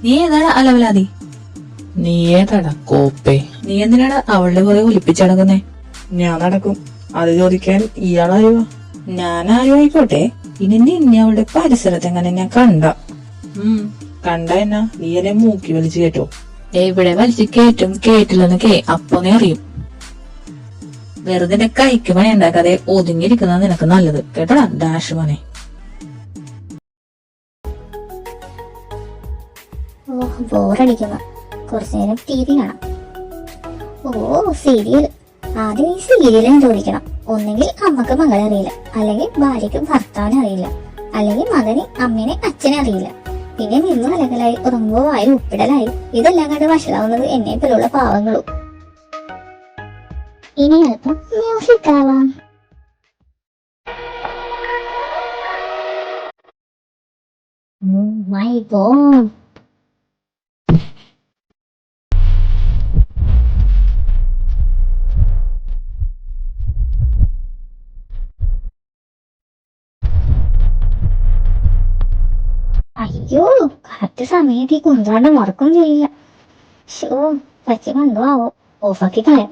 നീ ഏതാടാ അലവലാതി? നീ ഏതാടാ കോപ്പേ? നീ എന്തിനാടാ അവളുടെ കുറെ ഒലിപ്പിച്ചടക്കുന്നേ? ഞാൻ നടക്കും, അത് ചോദിക്കാൻ ഇയാളായോ? ഞാനാരും ആയിക്കോട്ടെ, ഇനി നിന്നെ അവളുടെ പരിസരത്ത് എങ്ങനെ ഞാൻ കണ്ട എന്നാ നീ എന്നെ മൂക്കി വലിച്ചു കേട്ടോ? എവിടെ വലിച്ച് കേട്ടും കേട്ടില്ലെന്ന് അപ്പൊ നീ അറിയും. വെറുതെ കൈക്ക് പണി ഉണ്ടാക്കാതെ ഒതുങ്ങിയിരിക്കുന്നത് നിനക്ക് നല്ലത് കേട്ടോടാ ഡാഷ് മനെ. ബോറടിക്കുന്ന കുറച്ചു നേരം ടി വി കാണാം. സീരിയൽ. ആദ്യം ഈ സീരിയൽ ചോദിക്കണം. ഒന്നെങ്കിൽ അമ്മക്ക് മകളെ അറിയില്ല, അല്ലെങ്കിൽ ഭാര്യക്ക് ഭർത്താവിനെ അറിയില്ല, അല്ലെങ്കിൽ മകന് അമ്മേനെ അച്ഛനെ അറിയില്ല. പിന്നെ നിന്ന് അലകലായി ഉറങ്ങുമ്പോ വായി ഉപ്പിടലായി. ഇതെല്ലാം കണ്ട് വഷളാവുന്നത് എന്നെ പോലുള്ള പാവങ്ങളും. ഇനി അല്പം മ്യൂസിക് ആവാം. മൈ ഗോഡ്, അയ്യോ കറക്റ്റ് സമയത്ത് ഈ കുന്ത്രാണ്ട് മറക്കും ചെയ്യില്ല. ഷോ പച്ച കണ്ടോ ആവോ, ഓഫാക്കി കളയാം.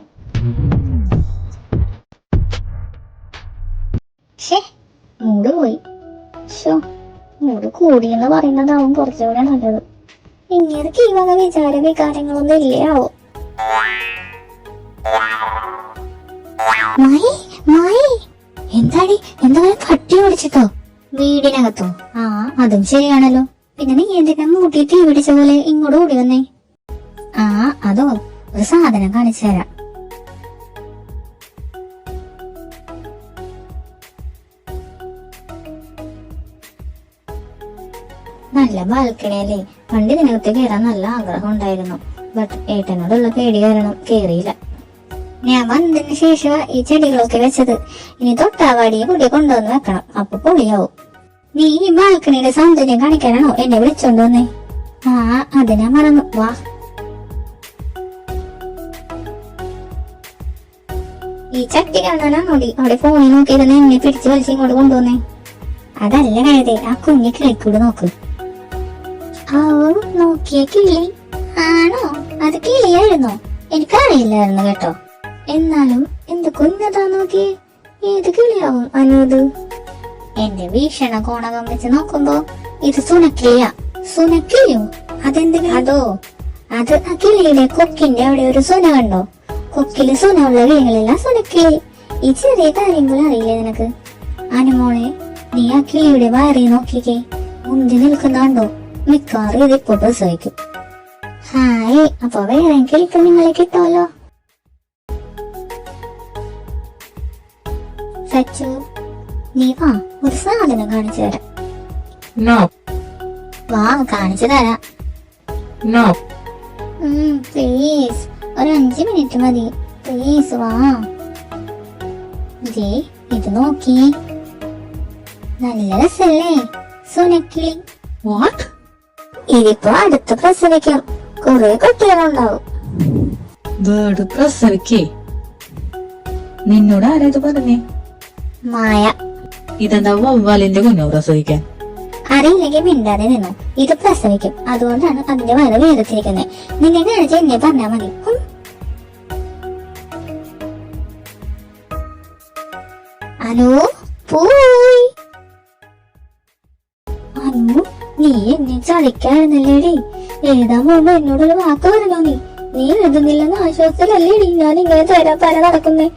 മൂട് പോയി. ഷോ മൂട് കൂടിയെന്ന് പറയുന്നതാവും കുറച്ചുകൂടെ നല്ലത്. ഇങ്ങനക്ക് ഈ വക വിചാര വികാരങ്ങളൊന്നും ഇല്ലേ ആവോ. എന്താടി എന്താ പട്ടി ഓടിച്ചിട്ടോ വീടിനകത്തോ? അതും ശരിയാണല്ലോ. പിന്നെ നീ എന്തിനാ മൂട്ടി തീ പിടിച്ച പോലെ ഇങ്ങോട്ട് ഓടി വന്നേ? അതോ ഒരു സാധനം കാണിച്ചു തരാം. നല്ല ബാൽക്കണിയല്ലേ. പണ്ട് ഇതിനകത്ത് കയറാൻ നല്ല ആഗ്രഹം ഉണ്ടായിരുന്നു. ബട്ട് ഏട്ടനോടുള്ള പേടി കാരണം കേറിയില്ല. ഞാൻ വന്നതിന് ശേഷം ഈ ചെടികളൊക്കെ വെച്ചത്. ഇനി തൊട്ടാവാടിയെ കൂടി കൊണ്ടുവന്ന് വെക്കണം, അപ്പൊ പൊളിയാവും. നീ ഈ ബാൽക്കണിയുടെ സൗന്ദര്യം കാണിക്കാനാണോ എന്നെ വിളിച്ചോണ്ട് വന്നേ? അത് ഞാൻ മറന്നു. വാ. ഈ ചട്ടി കാണാനാണോടി അവിടെ ഫോണിൽ നോക്കിയിരുന്ന് എന്നെ പിടിച്ച് വലിച്ച് ഇങ്ങോട്ട് കൊണ്ടുവന്നേ? അതല്ല കഴുതേ, ആ കുഞ്ഞു കിളിക്കൂട് നോക്ക്. നോക്കിയ കിളി ആണോ? അത് കിളിയായിരുന്നോ? എനിക്കറിയില്ലായിരുന്നു കേട്ടോ. എന്നാലും എന്ത് കുഞ്ഞതാ നോക്കിയേ. ഏത് കിളിയാവും അനൂത്? എന്റെ വീക്ഷണ കോണകം വെച്ച് നോക്കുമ്പോ ഇത് സുനക്കിളിയാ. സുനക്കിളിയോ? അതെന്തിനാ? അത് ആ കിളിയുടെ കൊക്കിന്റെ അവിടെ ഒരു സുന കണ്ടോ? കൊക്കില് സുന ഉള്ള കിളികളെല്ലാം സുനക്കിളി. ഈ ചെറിയ കാര്യങ്ങൾ അറിയില്ലേ നിനക്ക്? അനുമോളെ, നീ ആ കിളിയുടെ വയറി നോക്കിക്കേ, മുന്തി നിൽക്കുന്നുണ്ടോ? മിക്കവാറും ഇതിപ്പോ പ്രസവിക്കും. ഹായ്, അപ്പൊ വേറെ കിളിക്ക് നിങ്ങളെ കിട്ടുമല്ലോ. സച്ചു, നീ വാ, ഒരു സാധനം കാണിച്ചു തരാം. വാ, കാണിച്ചു തരാം. പ്ലീസ്, ഒരു 5 മിനിറ്റ് മതി. പ്ലീസ് വാ. ഇത് നോക്കി, നല്ല രസല്ലേ സുനക്കിളി? ഇതിപ്പോ അടുത്ത് പ്രസവിക്കും. കുറെ കുട്ടികളുണ്ടാവും. പ്രസവിക്കേ? നിന്നോട് ആരായത് പറഞ്ഞേ? മായ. ഇതെന്താ വവ്വാലിന്റെ കുഞ്ഞോ പ്രസവിക്കാൻ? അറിയില്ലെങ്കിൽ മിണ്ടാതെ നിന്നു. ഇത് പ്രസവിക്കും, അതുകൊണ്ടാണ് അതിന്റെ വയറ് വേദത്തിരിക്കുന്നത്. നിന്നെ കാണിച്ച് എന്നെ പറഞ്ഞാ മതി. ഹലോ, പോയി. അനു, നീ എന്നെ ചളിക്കായിരുന്നല്ലേടി. എഴുതാൻ പോകുമ്പോ എന്നോടൊരു വാക്ക് പറഞ്ഞോ നീ? നീ എഴുതുന്നില്ലെന്ന് ആശ്വാസത്തിലല്ലേടി ഞാൻ ഇങ്ങനെ തര നടക്കുന്നേ.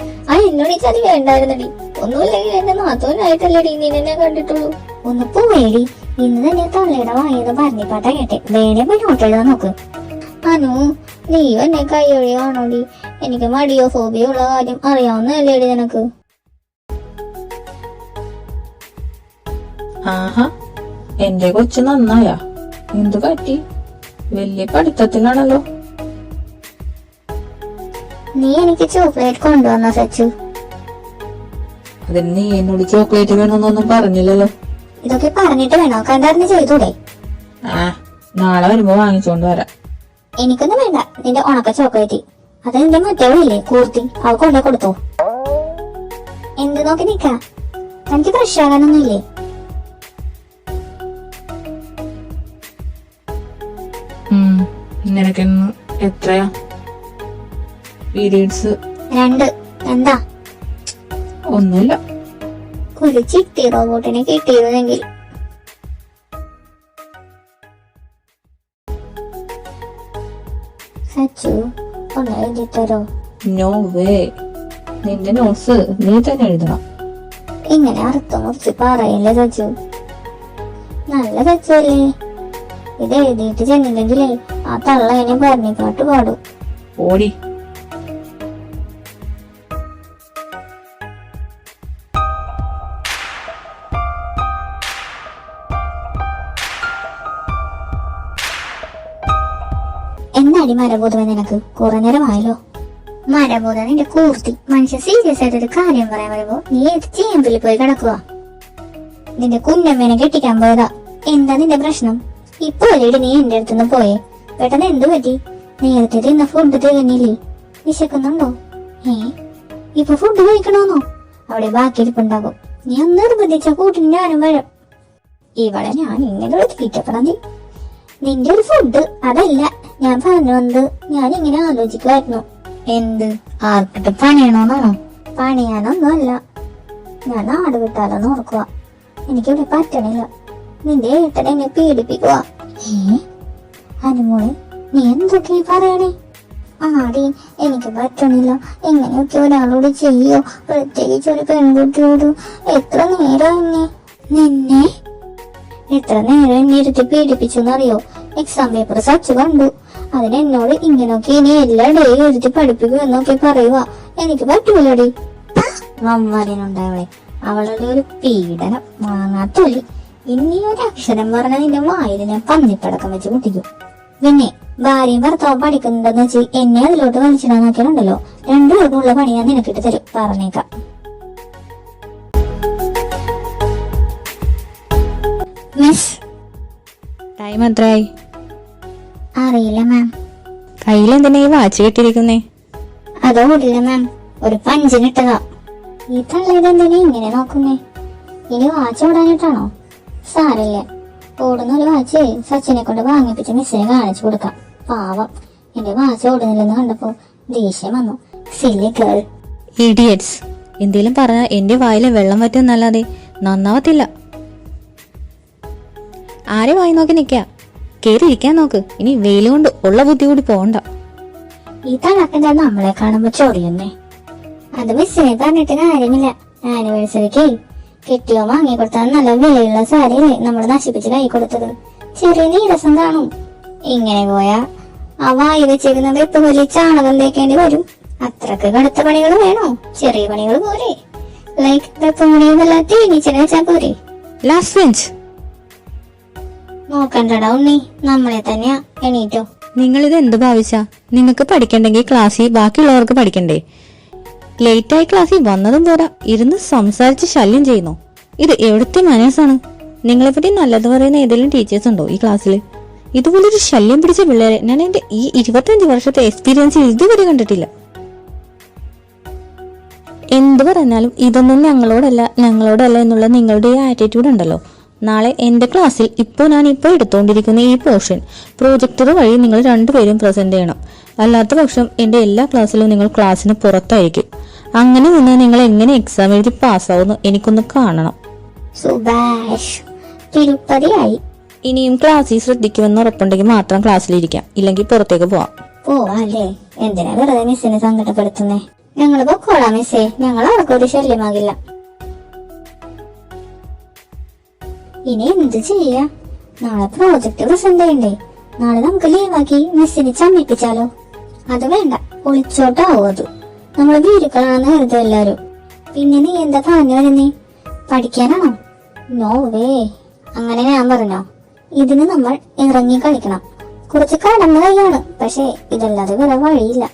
എന്നോട് ഈ ചതി വേണ്ടായിരുന്നടി. ഒന്നുമില്ലെങ്കിൽ എന്നെ നാത്തോനായിട്ടല്ലേടി നീ എന്നെ കണ്ടിട്ടുള്ളൂ. ഒന്ന് പോയേടി. ഇന്ന് തന്നെ തള്ളയുടെ വായെന്ന് പറഞ്ഞിപ്പാട്ട കേട്ടെ. വേണേ പോയി നോട്ട് എഴുതാൻ നോക്ക്. അനു, നീയും എന്നെ കൈയൊഴിയാണോടി? എനിക്ക് മടിയോ ഫോബിയോ ഉള്ള കാര്യം അറിയാവുന്നതല്ലേ നിനക്ക്? ആഹാ, എന്റെ കൊച്ചു നന്നായ. എന്തു പറ്റി? വലിയ പഠിത്തത്തിലാണല്ലോ. നീ എനിക്ക് ചോക്ലേറ്റ് കൊണ്ടുവന്ന സച്ചു. അതിന് നീ എന്നോട് ചോക്ലേറ്റ് വേണമെന്നൊന്നും പറഞ്ഞില്ലല്ലോ. ഇതൊക്കെ പറഞ്ഞിട്ട് വേണോ കണ്ടറിഞ്ഞ് ചെയ്തൂടെ? ആ, നാളെ വരുമ്പോ വാങ്ങിച്ചോണ്ട് വരാം. എനിക്കൊന്നും വേണ്ട നിന്റെ ഉണക്ക ചോക്ലേറ്റ്. അത് നിന്റെ മറ്റവളില്ലേ കൂർത്തി, അവ കൊണ്ടു കൊടുത്തോ. എന്ത് നോക്കി നിക്കാ? തനിക്ക് പ്രശ്നമൊന്നുമില്ലേ? നിനക്കിന്ന് എത്രയാ പീരീഡ്സ്? 2. എന്താ? ഒന്നുമില്ല. ഒരു ചിട്ടി റോബോട്ടിനെ കിട്ടിയിരുന്നെങ്കിൽ. സച്ചു, ഒന്ന് എഴുതിത്തരോ? No way. നിന്റെ നോട്ട്സ് നീ തന്നെ എഴുതണം. ഇങ്ങനെ അർത്ഥം മുറിച്ച് പറയില്ലേ സച്ചു. നല്ല സച്ചു അല്ലേ? ഇത് എഴുതിയിട്ട് ചെന്നില്ലെങ്കിലേ ആ തള്ള എന്നെ പറഞ്ഞിപ്പാട്ട് പാടും. ഓടി. എന്താടി മരബോധമേ നിനക്ക്? കുറെ നേരമായല്ലോ. മരബോധം നിന്റെ കൂർത്തി. മനുഷ്യ സീരിയസ് ആയിട്ടൊരു കാര്യം പറയാൻ വരുമ്പോ നീ ഏത് ചേമ്പിൽ പോയി കിടക്കുക? നിന്റെ കുഞ്ഞമ്മേനെ കെട്ടിക്കാൻ പോയതാ. എന്താ നിന്റെ പ്രശ്നം? ഇപ്പൊ അല്ലേടി നീ എന്റെ അടുത്തുനിന്ന് പോയേ. പെട്ടെന്ന് എന്തു പറ്റി? നേരത്തെ തിന്ന ഫുഡ് തികഞ്ഞില്ലേ? വിശക്കുന്നുണ്ടോ? ഇപ്പൊ ഫുഡ് കഴിക്കണോന്നോ? അവിടെ ബാക്കി ഇരിപ്പുണ്ടാകും. നീ നിർബന്ധിച്ച കൂട്ടിന് ഞാനും വരാം. ഇവിടെ ഞാൻ ഇങ്ങനെ തീറ്റപ്പെടാതി. നിന്റെ ഒരു ഫുഡ് അതല്ല ഞാൻ പറഞ്ഞു വന്നത്. ഞാൻ ഇങ്ങനെ ആലോചിക്കുമായിരുന്നു. എന്ത്? ആർക്കിട്ട് പണിയണോന്നാണോ? പണിയാനൊന്നും അല്ല, ഞാൻ നാട് വിട്ടാലോന്ന് ഓർക്കുക. എനിക്കിവിടെ പറ്റണില്ല. നിന്റെ ഏട്ടൻ എന്നെ പീഡിപ്പിക്കുക. അനുമോളെ, നീ എന്തൊക്കെ പറയണേ? ആടി, എനിക്ക് പറ്റണില്ല. എങ്ങനെയൊക്കെ ഒരാളോട് ചെയ്യോ, പ്രത്യേകിച്ച് ഒരു പെൺകുട്ടിയോട്? എത്ര നേരം നിന്നെ എത്ര നേരം എന്നെ ഇരുത്തി പീഡിപ്പിച്ചെന്നറിയോ? എക്സാം പേപ്പർ സച്ചു കണ്ടു. അതിനെന്നോട് ഇങ്ങനൊക്കെ ഇനി എല്ലാ ഡേയും എഴുതി പഠിപ്പിക്കുമെന്നൊക്കെ പറയുക. എനിക്ക് പറ്റൂലടി. മമ്മറിനുണ്ടാവളെ, അവളുടെ ഒരു പീഡനം വാങ്ങാത്തൊല്ലി. ഇനി ഒരു അക്ഷരം പറഞ്ഞ നിന്റെ വായിൽ ഞാൻ പന്നിപ്പടക്കം വെച്ച് കുട്ടിക്കും. പിന്നെ ഭാര്യയും ഭർത്താവും പഠിക്കുന്നുണ്ടെന്ന് വെച്ച് എന്നെ അതിലോട്ട് വലിച്ചിടാന്നൊക്കെയുണ്ടല്ലോ. 2 പേർക്കുള്ള പണി ഞാൻ നിനക്കിട്ട് തരും, പറഞ്ഞേക്കാം. മിസ്, ടൈം എത്രയായി? അറിയില്ല മാം. കയ്യിലെന്തിനാ ഈ വാച്ച് കെട്ടിയിരിക്കുന്നേ? അതോടില്ല മാം, ഒരു പഞ്ചിനിട്ടതാ. ഈ തള്ളേതെന്തിനാ ഇങ്ങനെ നോക്കുന്നേ? ഇനി വാച്ച് ഓടാനിട്ടാണോ? സാരല്ല, ഓടുന്ന ഒരു വാച്ച് സച്ചിനെ കൊണ്ട് വാങ്ങിപ്പിച്ച് മിസ്സിനെ കാണിച്ചു കൊടുക്കാം. പാവം, എന്റെ വാച്ച് ഓടുന്നില്ലെന്ന് കണ്ടപ്പോ ദേഷ്യം വന്നു. Silly girl. ഇഡിയറ്റ്സ്. എന്തേലും പറഞ്ഞാൽ എന്റെ വായിലെ വെള്ളം വറ്റുന്നല്ലാതെ നന്നാവത്തില്ല. ആരെ വായി നോക്കി നിക്ക? കേറി ഇരിക്കാൻ നോക്ക്. ഇനി വെയിൽ കൊണ്ട് ഉള്ള ബുദ്ധി കൂടി പോകണ്ട. ഈ തള്ളക്കെന്താ നമ്മളെ കാണുമ്പോ ചൊറിയുന്നേ? അത് മിസ്സിനെ പറഞ്ഞിട്ട് കാര്യമില്ല. ആനിവേഴ്സറിക്ക് കെട്ടിയോ വാങ്ങി കൊടുത്താൽ നല്ല വിലയുള്ള സാരിയല്ലേ നമ്മൾ നശിപ്പിച്ച് കൈ കൊടുത്തത്. ചെറിയ നീരസം കാണും. ഇങ്ങനെ പോയാ ആ വായി വെച്ചിരുന്നത് ഇപ്പൊ വലിയ ചാണകം തേക്കേണ്ടി വരും. അത്രക്ക് കടുത്ത പണികൾ വേണോ? ചെറിയ പണികൾ പോരെ? ലൈക്ക് വെപ്പുമുടിയെന്നല്ല തേനീച്ചനെ വെച്ചാ പോരെ? Last bench. നോക്കണ്ടടാ ഉണ്ണി, നമ്മളെ തന്നെയാ. എണീറ്റോ. നിങ്ങൾ ഇത് എന്ത് ഭാവിച്ചാ? നിങ്ങൾക്ക് പഠിക്കണ്ടെങ്കിൽ ക്ലാസ്സിൽ ബാക്കിയുള്ളവർക്ക് പഠിക്കണ്ടേ? ലേറ്റായി ക്ലാസ്സിൽ വന്നതും പോരാ, ഇരുന്ന് സംസാരിച്ച് ശല്യം ചെയ്യുന്നു. ഇത് എവിടുത്തെ മാനേഴ്സാണ്? നിങ്ങളെപ്പറ്റി നല്ലത് പറയുന്ന ഏതെങ്കിലും ടീച്ചേഴ്സ് ഉണ്ടോ ഈ ക്ലാസ്സിൽ? ഇതുപോലൊരു ശല്യം പിടിച്ച പിള്ളേരെ ഞാൻ എന്റെ ഈ 25 വർഷത്തെ എക്സ്പീരിയൻസിൽ ഇതുവരെ കണ്ടിട്ടില്ല. എന്ത് പറഞ്ഞാലും ഇതൊന്നും ഞങ്ങളോടല്ല എന്നുള്ള നിങ്ങളുടെ ഈ ആറ്റിറ്റ്യൂഡ് ഉണ്ടല്ലോ. നാളെ എന്റെ ക്ലാസ്സിൽ ഞാൻ ഇപ്പോൾ എടുത്തുകൊണ്ടിരിക്കുന്ന ഈ പോർഷൻ പ്രോജക്ടർ വഴി നിങ്ങൾ 2 പേരും പ്രസന്റ് ചെയ്യണം. അല്ലാത്ത പക്ഷം എന്റെ എല്ലാ ക്ലാസ്സിലും നിങ്ങൾ ക്ലാസ്സിന് പുറത്തായിരിക്കും. അങ്ങനെ നിന്ന് നിങ്ങൾ എങ്ങനെ എക്സാം എഴുതി പാസ്സാവുന്നു എനിക്കൊന്ന് കാണണം. സുഭാഷ്, തിരുപ്പതിയായി. ഇനിയും ക്ലാസ്സിൽ ശ്രദ്ധിക്കുമെന്ന് ഉറപ്പുണ്ടെങ്കിൽ മാത്രം ക്ലാസ്സിലിരിക്കാം, ഇല്ലെങ്കിൽ പുറത്തേക്ക് പോവാം. പോവാല്ലേ? എന്തിനാ വെറുതെ മിസ്സിനെ സങ്കടപ്പെടുത്തുന്നേ? ഞങ്ങള് പൊക്കോളാം മിസ്സേ, ഞങ്ങൾ അവർക്കൊരു ശല്യമാകില്ല. ഇനി എന്ത് ചെയ്യാ? നാളെ പ്രോജക്റ്റ് പ്രസന്റ് ചെയ്യണ്ടേ? നാളെ നമുക്ക് ലീവാക്കി മിസ്സിനെ ചമ്മിപ്പിച്ചാലോ? അത് വേണ്ട, ഒളിച്ചോട്ടാവും അത്. നമ്മള് ഭീരുക്കളാണെന്ന് കരുതും എല്ലാരും. പിന്നെ നീ എന്താ പറഞ്ഞു വരുന്നേ? പഠിക്കാനാണോ? No way. അങ്ങനെ ഞാൻ പറഞ്ഞോ? ഇതിന് നമ്മൾ ഇറങ്ങി കളിക്കണം. കുറച്ച് കടന്ന കൈയാണ്, പക്ഷെ ഇതല്ലാതെ വേറെ വഴിയില്ല.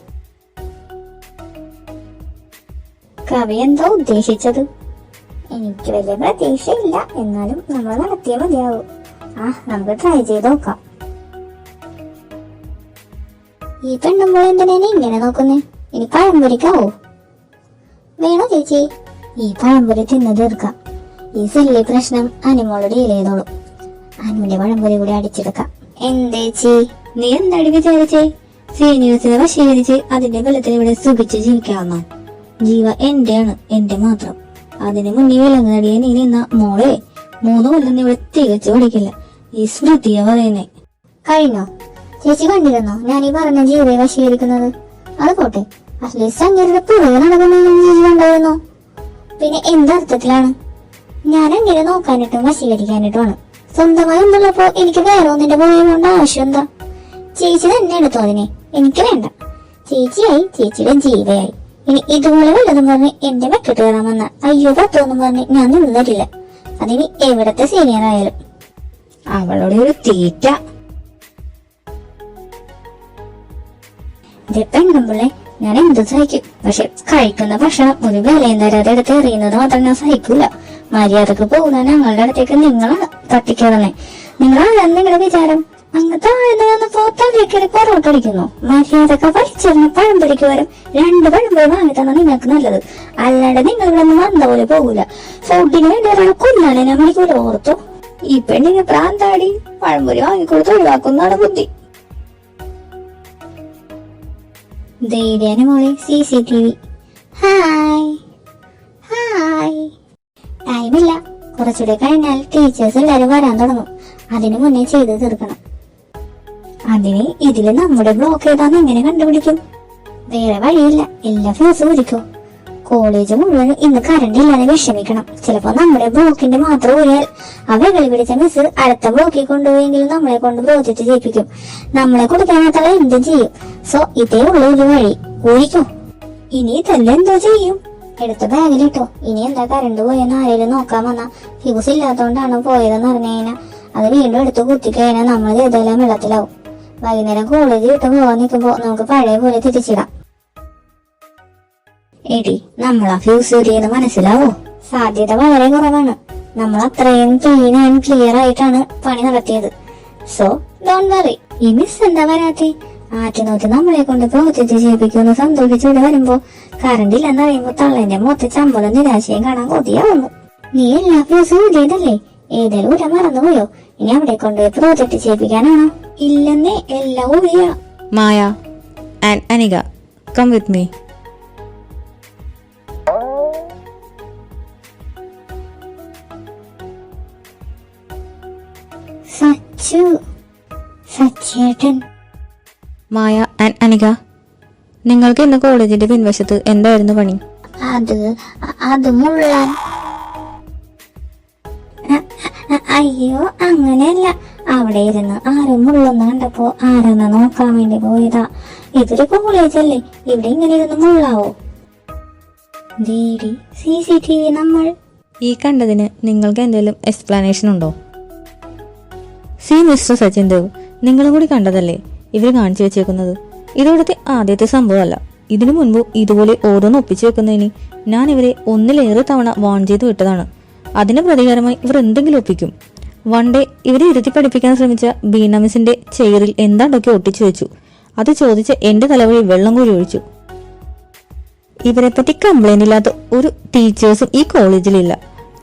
കവി എന്താ ഉദ്ദേശിച്ചത്? എനിക്ക് വലിയ പ്രതീക്ഷയില്ല, എന്നാലും നമ്മൾ നടത്തിയ മതിയാവും. നമുക്ക് ട്രൈ ചെയ്ത് നോക്കാം. ഈ പെണ്ണുമ്പോൾ എന്തിനാ ഇങ്ങനെ നോക്കുന്നേ? ഇനി പഴംപൊരിക്കാവോ? വേണോ ചേച്ചി? ഈ പഴംപൊരി തിന്നു തീർക്കാം. ഈ സെല്ലി പ്രശ്നം അനുമോളോട് ഡീൽ ചെയ്തോളൂ. അനുവിന്റെ പഴംപൊരി കൂടി അടിച്ചെടുക്കാം. എന്തേച്ചി നീ എന്താടി വിചാരിച്ചേ? സീനിയേഴ്സിനെ വശീകരിച്ച് അതിന്റെ ബലത്തിൽ ഇവിടെ സുഖിച്ച് ജീവിക്കാവുന്നോ? ജീവ എന്റെയാണ്, എന്റെ മാത്രം. അതിന് മുന്നിൽ വിലങ്ങടിയെ നീ നിന്ന മോളെ 3 കൊല്ലം ഇവിടെ തികച്ചു പഠിക്കില്ല. ഈ സ്മൃതിയ പറയുന്നേ. കഴിഞ്ഞോ? ചേച്ചി കണ്ടിരുന്നോ ഞാൻ ഈ പറഞ്ഞ ജീവയെ വശീകരിക്കുന്നത്? അത് പോട്ടെ, അറ്റ്ലീസ്റ്റ് അങ്ങേരുടെ പുറകെ നടക്കുന്ന ചേച്ചി കണ്ടായിരുന്നോ? പിന്നെ എന്തർത്ഥത്തിലാണ്? ഞാൻ അങ്ങനെ നോക്കാനിട്ടും വശീകരിക്കാനിട്ടുമാണ്. സ്വന്തമായി ഒന്നുള്ളപ്പോ എനിക്ക് വേറെ ഒന്നിന്റെ പുറകെ കൊണ്ട് ആവശ്യം എന്താ? ചേച്ചി തന്നെ എടുത്തോ അതിനെ. എനിക്ക് വേണ്ട. ചേച്ചിയായി, ചേച്ചിയുടെ ജീവയായി. ഇനി ഇതുപോലെ വല്ലതും പറഞ്ഞ് എന്റെ വെക്കിട്ട് കയറാൻ വന്ന അയ്യോ പറ്റോന്നും പറഞ്ഞ് ഞാൻ നിന്ന് തരില്ല. അതിന് എവിടത്തെ സീനിയർ ആയാലും. അവളുടെ ഒരു തീറ്റ. പെണ്ണുമ്പിള്ളെ ഞാൻ എന്ത് സഹിക്കും, പക്ഷെ കഴിക്കുന്ന ഭക്ഷണം ഒരു വിലയും തരാതെ എടുത്ത് എറിയുന്നത് മാത്രം ഞാൻ സഹിക്കൂല. മര്യാദക്ക് പോകുന്ന ഞങ്ങളുടെ അടുത്തേക്ക് നിങ്ങളാണ് തട്ടിക്കയറുന്നേ. നിങ്ങളാണ് നിങ്ങളുടെ വിചാരം? അങ്ങ് താഴ്ന്നു വന്നപ്പോ തലക്കറി പൊറോട്ട അടിക്കുന്നു. മര്യാദക്ക് വലിച്ചെറിഞ്ഞ പഴംപൊരിക്ക് വരും 2 പഴംപൊരി വാങ്ങി തന്ന നിങ്ങൾക്ക് നല്ലത്. അല്ലാണ്ട് നിങ്ങൾ ഇവിടെ നിന്ന് വന്ന പോലെ പോകൂല. ഫുഡിന് വേണ്ടി ഒരാളെ കൊല്ലാനെ ഞാൻ മണിക്കൂർ ഓർത്തു. ഈ പെണ്ണിന് പ്രാന്താടി. പഴംപൊരി വാങ്ങിക്കൊടുത്ത് ഒഴിവാക്കുന്നതാണ് ബുദ്ധി. ധൈര്യാന മോളെ CCTV. Hi hi. ടൈമില്ല, കുറച്ചുകൂടെ കഴിഞ്ഞാൽ ടീച്ചേഴ്സ് എല്ലാരും വരാൻ തുടങ്ങും. അതിനു മുന്നേ ചെയ്ത് തീർക്കണം. അതിന് ഇതില് നമ്മുടെ ബ്ലോക്ക് ഏതാന്ന് എങ്ങനെ കണ്ടുപിടിക്കും? വേറെ വഴിയില്ല, എല്ലാ ഫ്യൂസും ഊരിക്കും. കോളേജ് മുഴുവൻ ഇന്ന് കറണ്ട് ഇല്ലാതെ വിഷമിക്കണം. ചിലപ്പോ നമ്മുടെ ബ്ലോക്കിന്റെ മാത്രം ഊരിയാൽ അവകളി പിടിച്ച മിസ് അടുത്ത ബ്ലോക്കിൽ കൊണ്ടുപോയെങ്കിലും നമ്മളെ കൊണ്ട് പ്രോജക്റ്റ് ചെയ്യിപ്പിക്കും. നമ്മളെ കൊടുക്കാനാത്തുള്ള എന്തും ചെയ്യും. സോ ഇതേ ഉള്ള ഒരു വഴി, ഊരിക്കും. ഇനി ഇതെല്ലാം എന്തോ ചെയ്യും? എടുത്ത ബാഗിലിട്ടോ. ഇനി എന്താ കറണ്ട് പോയെന്ന് ആരെങ്കിലും നോക്കാൻ വന്നാ ഫ്യൂസ് ഇല്ലാത്തോണ്ടാണ് പോയതെന്ന് പറഞ്ഞു കഴിഞ്ഞാൽ അത് വീണ്ടും എടുത്ത് കുത്തിക്കഴിഞ്ഞാൽ നമ്മൾ ചെയ്തെല്ലാം വെള്ളത്തിലാവും. വൈകുന്നേരം കോളേജ് വിട്ട് പോവാൻ നിൽക്കുമ്പോ നമുക്ക് പഴയ പോലെ തിരിച്ചിടാം. എടി, നമ്മളാ ഫ്യൂസ് ഊരിയെന്ന് മനസ്സിലാവോ? സാധ്യത വളരെ കുറവാണ്. നമ്മൾ അത്രയും ക്ലീൻ ആൻഡ് ക്ലിയർ ആയിട്ടാണ് പണി നടത്തിയത്. So don't worry. ഈ മിസ് എന്താ വരാത്തെ? ആറ്റുനോട്ട് നമ്മളെ കൊണ്ട് പ്രോജക്റ്റ് ചെയ്യിപ്പിക്കുമെന്ന് സന്തോഷിച്ചോടെ വരുമ്പോ കറണ്ട് ഇല്ലെന്നറിയുമ്പോ തള്ളന്റെ മൊത്ത ചമ്പലും നിരാശയും കാണാൻ കൊതിയാവുന്നു. നീ എല്ലാ ഫ്യൂസും ഊരിയതല്ലേ? ഏതെങ്കിലും ഊരാൻ മറന്നുപോയോ? ഇനി അവിടെ കൊണ്ട് പ്രോജക്റ്റ് ചെയ്യിപ്പിക്കാനാണോ? ഇല്ലെന്നേ, എല്ലാം ഊരിയ. Maya and Anika, come with me. സച്ചേട്ടൻ. മായ ആൻഡ് അനിക, നിങ്ങൾക്ക് ഇന്ന് കോളേജിന്റെ പിൻവശത്ത് എന്തായിരുന്നു പണി? അത് മുള്ളാൻ. അയ്യോ, അങ്ങനെയല്ല. അവിടെ ഇരുന്ന് ആരും മുള്ളൊന്ന് കണ്ടപ്പോ ആരെന്ന് നോക്കാൻ വേണ്ടി പോയതാ. ഇതൊരു കോളേജല്ലേ, ഇവിടെ ഇങ്ങനെ ഇരുന്ന് മുള്ളാവോ? ദേടി, CCTV നമ്മൾ. ഈ കണ്ടതിന് നിങ്ങൾക്ക് എന്തെങ്കിലും എക്സ്പ്ലനേഷൻ ഉണ്ടോ? മിസ്റ്റർ സച്ചിൻ ദേവ്, നിങ്ങളും കൂടി കണ്ടതല്ലേ ഇവർ കാണിച്ചു വെച്ചേക്കുന്നത്? ഇതോടത്തെ ആദ്യത്തെ സംഭവമല്ല. ഇതിനു മുൻപ് ഇതുപോലെ ഓരോന്ന് ഒപ്പിച്ചു വെക്കുന്നതിന് ഞാൻ ഇവരെ ഒന്നിലേറെ തവണ വാൺ ചെയ്ത് വിട്ടതാണ്. അതിന് പ്രതികാരമായി ഇവർ എന്തെങ്കിലും ഒപ്പിക്കും. വൺ ഡേ ഇവരെ ഇരുത്തി പഠിപ്പിക്കാൻ ശ്രമിച്ച ബീന മിസിന്റെ ചെയറിൽ എന്താണ്ടൊക്കെ ഒട്ടിച്ചു വെച്ചു. അത് ചോദിച്ച് എന്റെ തലവഴി വെള്ളം കൂടി ഒഴിച്ചു. ഇവരെ പറ്റി കംപ്ലൈന്റ് ഇല്ലാത്ത ഒരു ടീച്ചേഴ്സും ഈ കോളേജിലില്ല.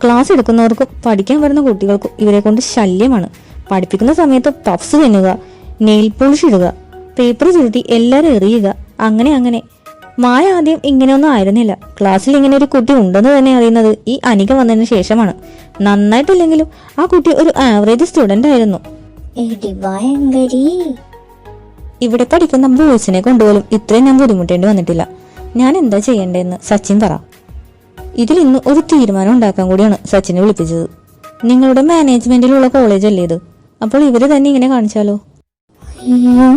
ക്ലാസ് എടുക്കുന്നവർക്കും പഠിക്കാൻ വരുന്ന കുട്ടികൾക്കും ഇവരെ കൊണ്ട് ശല്യമാണ്. പഠിപ്പിക്കുന്ന സമയത്ത് പഫ്സ് തിന്നുക, നെയിൽ പോളിഷ് ഇടുക, പേപ്പർ ചുരുട്ടി എല്ലാവരും എറിയുക, അങ്ങനെ. മായ ആദ്യം ഇങ്ങനെയൊന്നും ആയിരുന്നില്ല. ക്ലാസ്സിൽ ഇങ്ങനെ ഒരു കുട്ടി ഉണ്ടെന്ന് തന്നെ അറിയുന്നത് ഈ അനിക വന്നതിന് ശേഷമാണ്. നന്നായിട്ടില്ലെങ്കിലും ആ കുട്ടി ഒരു ആവറേജ് സ്റ്റുഡന്റ് ആയിരുന്നു. ഇവിടെ പഠിക്കുന്ന ബോയ്സിനെ കൊണ്ടുപോലും ഇത്രയും ഞാൻ ബുദ്ധിമുട്ടേണ്ടി വന്നിട്ടില്ല. ഞാൻ എന്താ ചെയ്യേണ്ടതെന്ന് സച്ചിൻ പറ. ഇതിൽ ഇന്ന് ഒരു തീരുമാനം ഉണ്ടാക്കാൻ കൂടിയാണ് സച്ചിനെ വിളിപ്പിച്ചത്. നിങ്ങളുടെ മാനേജ്മെന്റിലുള്ള കോളേജ് അല്ലേ ഇത്? അപ്പോൾ ഇവര് തന്നെ ഇങ്ങനെ കാണിച്ചാലോ? അയ്യോ,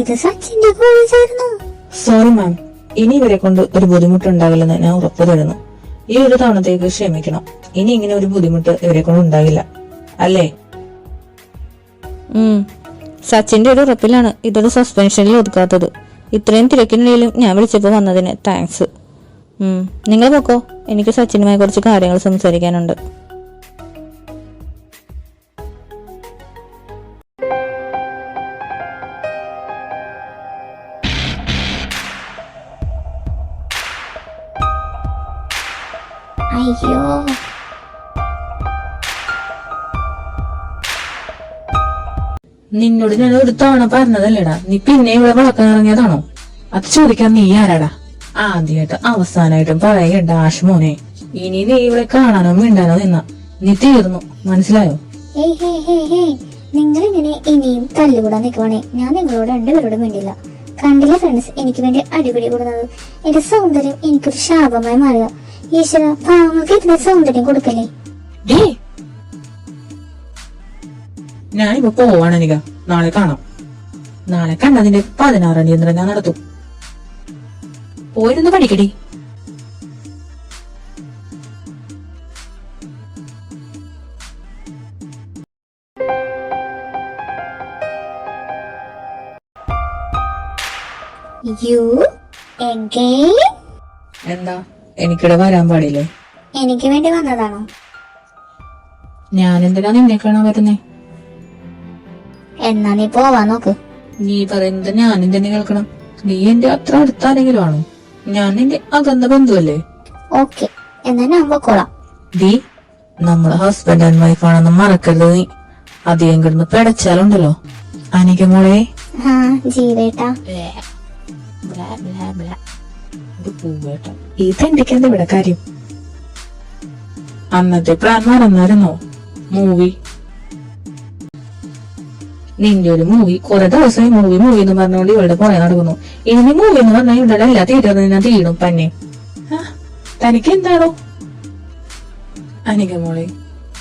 ഇത് സച്ചിന്റെ കോളേജായിരുന്നു. സോറി മാം, ഇനി ഇവരെ കൊണ്ട് ഒരു ബുദ്ധിമുട്ടുണ്ടാകില്ലെന്ന് ഞാൻ ഉറപ്പു തരുന്നു. ഈ ഒരു തവണത്തേക്ക് ക്ഷമിക്കണം. ഇനി ഇങ്ങനെ ഒരു ബുദ്ധിമുട്ട് ഇവരെ കൊണ്ട് ഉണ്ടാകില്ല, അല്ലേ? സച്ചിന്റെ ഒരു ഉറപ്പിലാണ് ഇതൊരു സസ്പെൻഷനിൽ ഒതുക്കാത്തത്. ഇത്രയും തിരക്കിനിടയിലും ഞാൻ വിളിച്ചപ്പോൾ വന്നതിന് താങ്ക്സ്. നിങ്ങൾ പൊക്കോ, എനിക്ക് സച്ചിനുമായി കുറച്ച് കാര്യങ്ങൾ സംസാരിക്കാനുണ്ട്. അയ്യോ, നിന്നോട് ഞാൻ ഒരു തവണ പറഞ്ഞതല്ലേടാ, നീ പിന്നെ ഇവിടെ വളക്കാൻ ഇറങ്ങിയതാണോ? അത് ചോദിക്കാൻ നീ ആരാടാ? ആദ്യമായിട്ട് അവസാനമായിട്ടും പറയണ്ട ആഷ്മോനെ. ഇനി നീ ഇവിടെ കാണാനോ മിണ്ടാനോ നിന്ന നീ തീർന്നു, മനസ്സിലായോ? നിങ്ങൾ ഇങ്ങനെ ഇനിയും തല്ലുകൂടാൻ നിൽക്കുവാണേ ഞാൻ നിങ്ങളോട് രണ്ടുപേരോടും വേണ്ടില്ല. കണ്ടില്ല ഫ്രണ്ട്സ്, എനിക്ക് വേണ്ടി അടിപിടി കൂടുന്നത്. എന്റെ സൗന്ദര്യം എനിക്കൊരു ശാപമായി മാറുക. ഈശ്വര, പാവങ്ങൾക്ക് ഇതിന് സൗന്ദര്യം കൊടുക്കല്ലേ. ഞാനിപ്പോ പോവാണ് നിക, നാളെ കാണാം. നാളെ കണ്ടതിന്റെ 16 നിയന്ത്രണം ഞാൻ നടത്തും. പോയിരുന്ന് പഠിക്കടി. എന്താ, എനിക്കിവിടെ വരാൻ പാടില്ലേ? എനിക്ക് വേണ്ടി വന്നതാണോ? ഞാൻ എന്തിനാ നിന്നെ കാണാൻ വരുന്നേ? എന്നാ നീ പോവാൻ നോക്ക്. നീ പറയുന്നത് ഞാൻ എന്തിനു കേൾക്കണം? നീ എന്റെ അത്ര അടുത്താരെങ്കിലും ആണോ? ഞാൻ നിന്റെ അകന്ന ബന്ധുവല്ലേ? ഓക്കെ, എന്നാ ഞാൻ പൊക്കോളാം. ദീ, നമ്മള് ഹസ്ബൻഡ് ആൻഡ് വൈഫ് ആണെന്ന് മറക്കരുത് നീ. അധികം കിടന്ന് പിടച്ചാലുണ്ടല്ലോ. അനിക മോളെ, ജീവേട്ടാ. ഇതെന്തൊക്കെയാ ഇവിടെ കാര്യം? അന്നത്തെ പ്ലാൻ മറന്നായിരുന്നോ? മൂവി, നിന്റെ ഒരു മൂവി. കുറെ ദിവസമായി മൂവി എന്ന് പറഞ്ഞുകൊണ്ട് ഇവളുടെ പുറകെ നടക്കുന്നു. ഇനി നീ മൂവി എന്ന് പറഞ്ഞാൽ ഇവിടെ എല്ലാ തീരുന്നത് ഞാൻ തീടും പന്നെ. തനിക്ക് എന്താണോ അനിക മോളെ?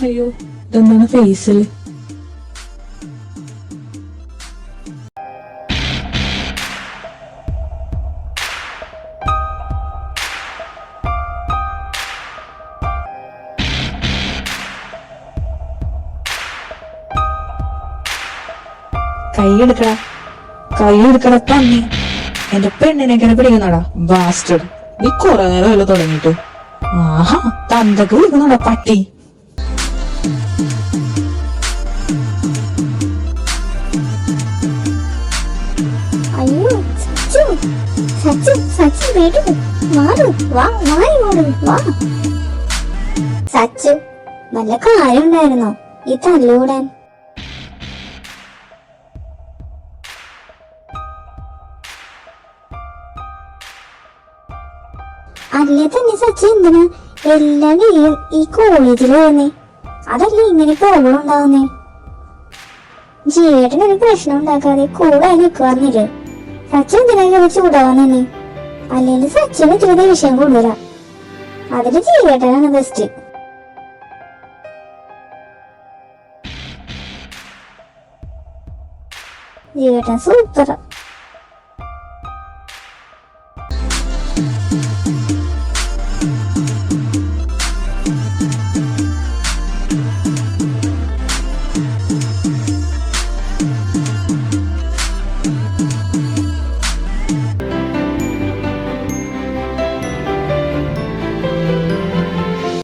അയ്യോ, ഇതെന്താണ് ഫേസിൽ? കൈയെടുക്കട പന്നി. എന്റെ പെണ്ണിനെ എങ്ങനെ പിടിക്കുന്നടാ ബാസ്റ്റഡ്. നീ കുറെ നേരമല്ലോ തുടങ്ങിയിട്ട്. ആഹാ, തന്തക്ക് വിളിക്കുന്നടാ പട്ടി. അയ്യോ, സച്ചു സച്ചു സച്ചു വേണ്ടു മാറു, വാ മാറി മാറു, വാ. സച്ചു, വല്ല കാര്യം ഉണ്ടായിരുന്നോ ഈ തല്ലൂടാൻ? അല്ലേ തന്നെ സച്ചി, എന്തിനാ എല്ലാ ഡേയും ഈ കോളേജിൽ വരുന്നേ? അതല്ലേ ഇങ്ങനെ പ്രോബ്ലം ഉണ്ടാവുന്നേ? ജീവേട്ടനൊരു പ്രശ്നം ഉണ്ടാക്കാതെ കൂടെ നിൽക്കുവാന്നില്ലേ? സച്ചി എന്തിനാ ചൂടാവാൻ തന്നെ? അല്ലെങ്കിൽ സച്ചിന് ഇത്തിരി ദേഷ്യം കൂടുതലാ. അതില് ജീവേട്ടനാണ് ബെസ്റ്റ്. ജീവേട്ടൻ സൂപ്പർ.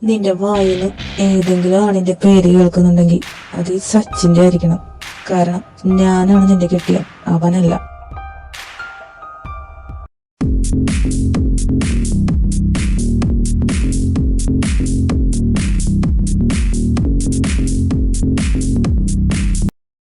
നിന്റെ വായിന്ന് ഏതെങ്കിലും ആണിന്റെ പേര് കേൾക്കുന്നുണ്ടെങ്കിൽ അത് ഈ സച്ചിന്റെ ആയിരിക്കണം. കാരണം ഞാനാണ് നിന്റെ കെട്ടിയ, അവനല്ല.